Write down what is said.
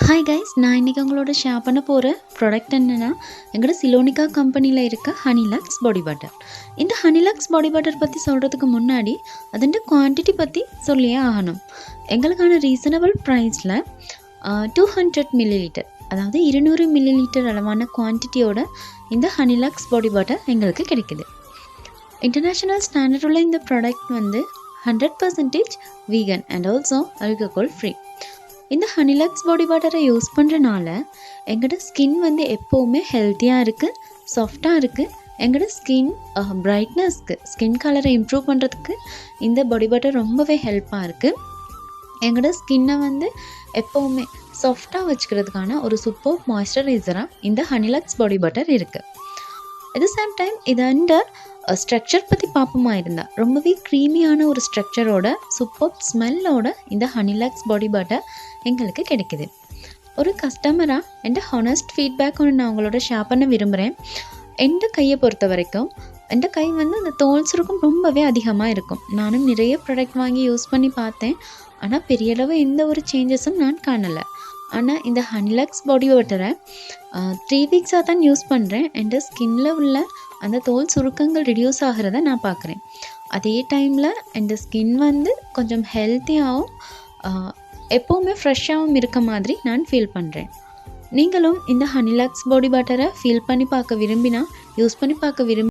Hi guys, நான் இன்றைக்கி உங்களோட ஷேர் பண்ண போகிற ப்ராடக்ட் என்னென்னா, எங்களோட சிலோனிகா கம்பெனியில் இருக்க ஹனிலக்ஸ் பாடி பட்டர். இந்த ஹனிலக்ஸ் பாடி பட்டர் பற்றி சொல்கிறதுக்கு முன்னாடி அதோட குவான்டிட்டி பற்றி சொல்லியே ஆகணும். எங்களுக்கான ரீசனபிள் ப்ரைஸில் 200 மில்லிலிட்டர், அதாவது 200 மில்லிலிட்டர் அளவான குவான்டிட்டியோட இந்த ஹனிலக்ஸ் பாடி பட்டர் எங்களுக்கு கிடைக்குது. இன்டர்நேஷ்னல் ஸ்டாண்டர்ட் உள்ள இந்த ப்ராடக்ட் வந்து 100% vegan and also alcohol free. இந்த ஹனிலக்ஸ் பாடி பட்டரை யூஸ் பண்ணுறனால எங்களோட ஸ்கின் வந்து எப்போவுமே ஹெல்த்தியாக இருக்குது, சாஃப்டாக இருக்குது. எங்களோட ஸ்கின் பிரைட்னஸ்க்கு, ஸ்கின் கலரை இம்ப்ரூவ் பண்ணுறதுக்கு இந்த பாடி பட்டர் ரொம்பவே ஹெல்ப்பாக இருக்குது. எங்களோட ஸ்கின்னை வந்து எப்போவுமே சாஃப்டாக வச்சுக்கிறதுக்கான ஒரு சூப்பர் மாய்ஸ்சரைசராக இந்த ஹனிலக்ஸ் பாடி பட்டர் இருக்குது. அட் த சேம் டைம் இதோட ஸ்ட்ரக்சர் பற்றி பார்ப்போமா இருந்தால், ரொம்பவே க்ரீமியான ஒரு ஸ்ட்ரக்சரோட சூப்பர் ஸ்மெல்லோட இந்த ஹனிலக்ஸ் பாடி பட்டர் எங்களுக்கு கிடைக்குது. ஒரு கஸ்டமராக எந்த ஹானஸ்ட் ஃபீட்பேக் ஒன்று நான் உங்களோட ஷேர் பண்ண விரும்புகிறேன். எந்த கையை பொறுத்த வரைக்கும் எந்த கை வந்து அந்த தோல் சுருக்கம் ரொம்பவே அதிகமாக இருக்கும். நானும் நிறைய ப்ராடக்ட் வாங்கி யூஸ் பண்ணி பார்த்தேன், ஆனால் பெரிய அளவு எந்த ஒரு சேஞ்சஸும் நான் காணலை. ஆனால் இந்த ஹனிலக்ஸ் பாடி பட்டரை 3 வீக்ஸாக தான் யூஸ் பண்ணுறேன். என் ஸ்கின்னில் உள்ள அந்த தோல் சுருக்கங்கள் ரிடியூஸ் ஆகிறத நான் பார்க்குறேன். அதே டைமில் என் ஸ்கின் வந்து கொஞ்சம் ஹெல்த்தியாகவும் எப்போவுமே ஃப்ரெஷ்ஷாகவும் இருக்க மாதிரி நான் ஃபீல் பண்ணுறேன். நீங்களும் இந்த ஹனிலக்ஸ் பாடி பட்டரை ஃபீல் பண்ணி பார்க்க விரும்பினா, யூஸ் பண்ணி பார்க்க